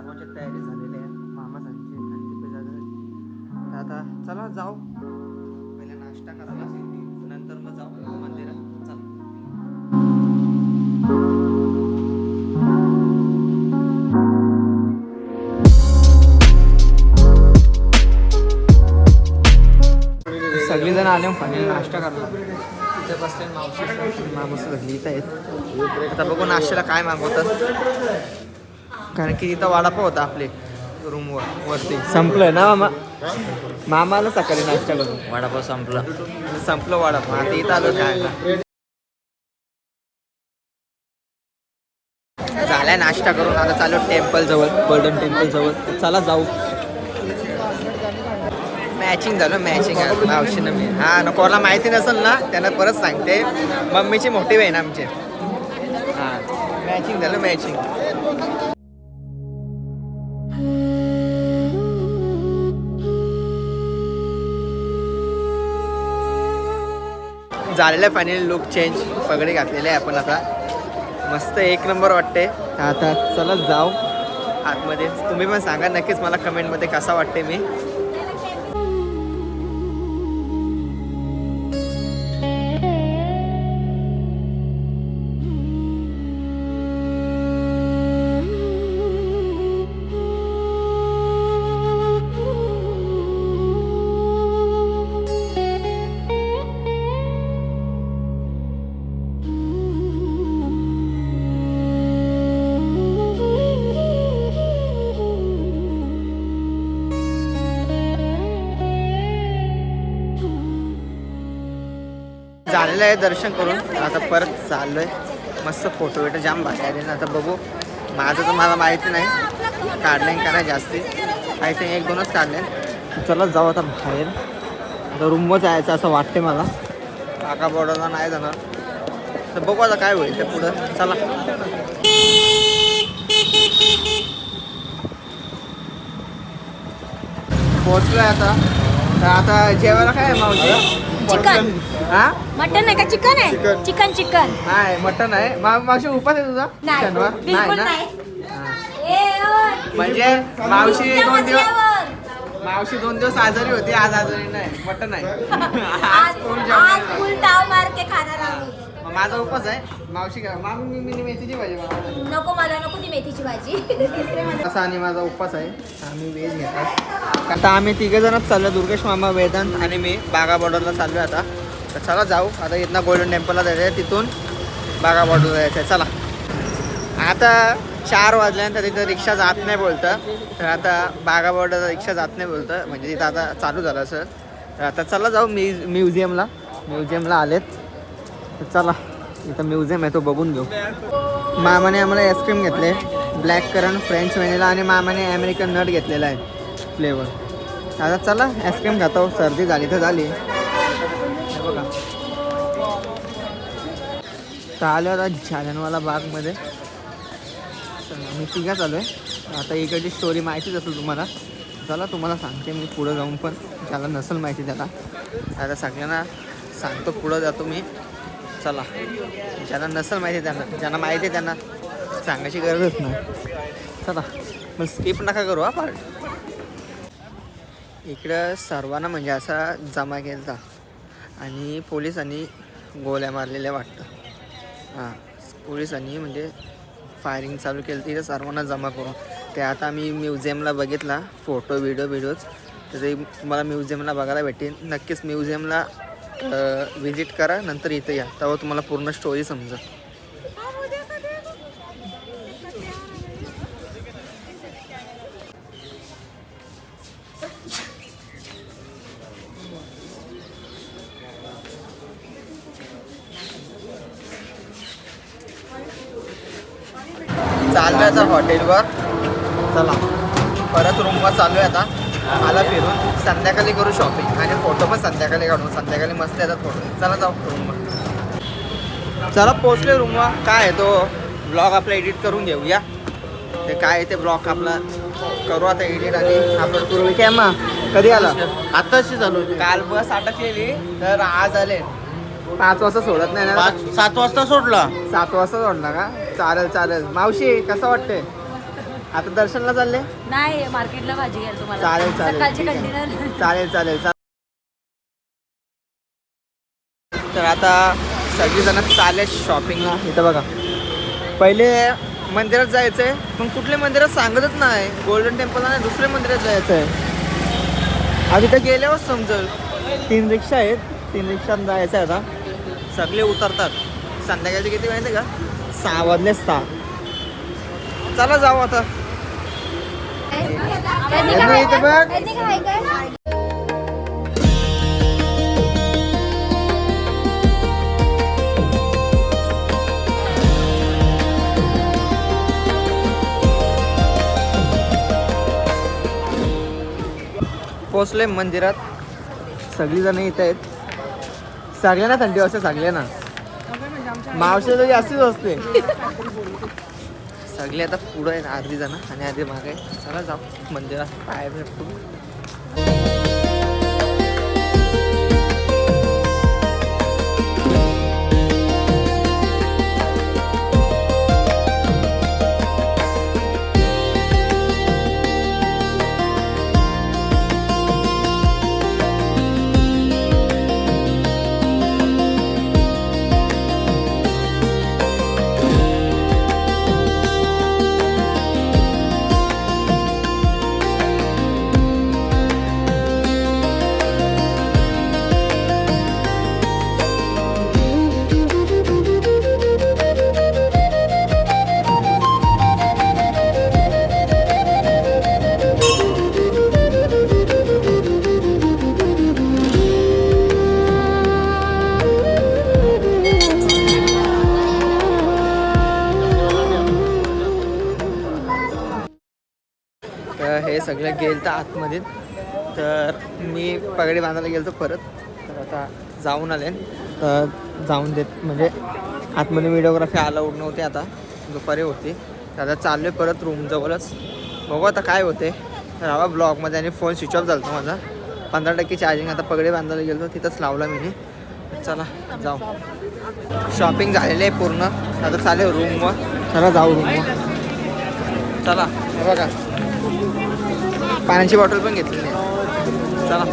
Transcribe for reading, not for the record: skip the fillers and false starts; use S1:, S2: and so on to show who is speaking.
S1: जागोची तयारी झालेली आहे मामा सांगते आणि तिथे जागा आता चला जाऊ पहिले नाश्ता करायला नंतर मग जाऊ मंदिरात चला सगळेजण आले फायनल नाश्ता करला तिथे बसले मावशी मावशी सगळी इथं आहेत आता बघू नाश्त्याला काय मागवतात कारण की इथं वडापाव होता आपले रूमवर वरती संपलंय ना मामा मामाला सकाळी नाश्ता करून
S2: वडापाव संपला.
S1: संपलं वडापाव आता इथं आलो काय झालाय नाश्ता करून आता चालू टेम्पल जवळ गोल्डन टेम्पल जवळ चला जाऊ मॅचिंग झालं मॅचिंग मावशीनं मी हा कोणाला माहिती नसेल ना त्यांना परत सांगते मम्मीची मोठी बहीण आमची हां मॅचिंग झालं मॅचिंग झालेलं आहे फायनली लुक चेंज पगडी घातलेले आहे आपण आता मस्त एक नंबर वाटते आता चला जाऊ आतमध्ये तुम्ही पण सांगा नक्कीच मला कमेंटमध्ये कसा वाटते मी झालेलं आहे दर्शन करून आता परत चाललोय मस्त फोटो बिटो जाम बाकी ना आता बघू माझं तर मला माहिती नाही काढले का नाही जास्ती आय थिंक एक दोनच काढले चला जाऊ आता बाहेर आता रूमवर जायचं असं वाटते मला काका बॉर्डरला नाही जाणार तर बघू आता काय होईल ते पुढं चला पोहोचलोय आता तर आता जेवायला काय आहे मावशी
S3: चिकन
S1: हा
S3: मटन आहे का चिकन आहे चिकन चिकन
S1: नाही मटन आहे मावशी उपास आहे तुझा
S3: नाही
S1: शनिवार?
S3: बिलकुल
S1: ना?
S3: नाही
S1: हा.
S3: ए, ओय.
S1: म्हणजे मावशी दोन दिवस
S3: मजल्यावर.
S1: मावशी 2 दिवस आजारी होती आज आजारी नाही मटन आहे
S3: आज
S1: फुल
S3: आज
S1: जेवण
S3: फुल ताव मार के खाणार आम्ही
S1: मग माझा उपास आहे मावशी काय मामी मी मेथीची भाजी बनवते.
S3: नको मला नको ती मेथीची भाजी
S1: असा आणि माझा उपवास आहे आम्ही व्हेज घेतात आता आम्ही तिघेजणच चाललो दुर्गेश मामा वेदांत आणि मी बागा बॉर्डरला चाललो आता तर चला जाऊ आता इथनं गोल्डन टेम्पलला जायचं आहे तिथून बागा बॉर्डरला जायचं आहे चला आता 4 वाजल्यानंतर तिथं रिक्षा जात नाही बोलतं तर आता बागा बॉर्डरला रिक्षा जात नाही बोलतं म्हणजे तिथं आता चालू झालं असं तर आता चला जाऊ म्युझियमला आलेत तर चला इथं म्युझियम आहे तो बघून घेऊ मामाने आम्हाला आईस्क्रीम घेतले ब्लॅक करंट फ्रेंच व्हॅनिला आणि मामाने अमेरिकन नट घेतलेला आहे फ्लेवर आता चला आईस्क्रीम खातो सर्दी झाली तर झाली हे बघा तर आलो आता जालियनवाला बागमध्ये मी तिघा चालू आहे आता इकडची स्टोरी माहितीच असेल तुम्हाला चला तुम्हाला सांगते मी पुढं जाऊन पण ज्याला नसेल माहिती त्याला आता सगळ्यांना सांगतो पुढं जातो मी चला ज्यांना नसेल माहिती त्यांना ज्यांना माहिती आहे त्यांना सांगायची गरजच नाही चला मग स्किप नका करू हा पार्ट इकडं सर्वांना म्हणजे असा जमा केला आणि पोलिसांनी गोळ्या मारलेल्या वाटतं हां पोलिसांनी म्हणजे फायरिंग चालू केलं तिथे सर्वांना जमा करून ते आता आम्ही म्युझियमला बघितला फोटो व्हिडिओज तर ते तुम्हाला म्युझियमला बघायला भेटेल नक्कीच म्युझियमला विजिट करा नंतर इथं या तेव्हा तुम्हाला पूर्ण स्टोरी समजा चाललो आहे आता हॉटेलवर चला परत रूमवर चाललो आहे आता आला फिरून संध्याकाळी करू शॉपिंग आणि फोटो पण संध्याकाळी काढू संध्याकाळी मस्त येतात फोटो चला जाऊ रूमवर चला पोचले रूमवर काय आहे तो ब्लॉग आपला एडिट करून घेऊया ते काय आहे ते ब्लॉग आपला करू आता एडिट आणि अपलोड करू काय मग कधी आला
S2: आताशी चालू
S1: काल बस अटकलेली तर आज आले 5 वाजता सोडत नाही ना
S2: 7 वाजता सोडला
S1: 7 वाजता सोडला का चालेल चालेल मावशी कसं वाटते आता दर्शनला चालले.
S4: नाही मार्केटला भाजी घ्यायला तुम्हाला.
S1: चालेल चालेल
S4: सकाळची
S1: ठीक आहे.
S4: कंटेनर.
S1: चालेल चालेल तर आता सगळीजण चालेल शॉपिंगला. इथं बघा पहिले मंदिरात जायचंय पण कुठल्या मंदिरात सांगतच नाही. गोल्डन टेम्पलला नाही दुसऱ्या मंदिरात जायचं आहे. आधी तर गेल्यावर समजल. 3 रिक्षा आहेत. 3 रिक्षात जायचं आहे आता. सगळे उतरतात. संध्याकाळचे किती माहिती का 6 वाजले 6. चला जाऊ आता. इथे बघ. पोचले मंदिरात. सगळी जण इथे आहेत. सगळ्यांना थंडी असते. सगळ्यांना मावशी तर जास्तीच असते. सगळे आता पुढे आहेत. अर्धी जण आणि अर्धी मागे. चला जाऊ मंदिरात पाय भेटतो. तर हे सगळं गेलं तर आतमध्ये. तर मी पगडी बांधायला गेलो तर परत. तर आता जाऊन आले. तर जाऊन देत म्हणजे आतमध्ये व्हिडिओग्राफी अलाउड नव्हती. आता दुपारी होती. तर आता चाललो आहे परत रूमजवळच. बघू आता काय होते. तर हवा ब्लॉगमध्ये आणि फोन स्विच ऑफ झाला माझा. 15% चार्जिंग. आता पगडी बांधायला गेलो तिथंच लावला मी. चला जाऊ. शॉपिंग झालेली आहे पूर्ण. आता चालेल रूमवर. चला जाऊ रूमवर. चला हे बघा पाण्याची बॉटल पण घेतलेली आहे. चला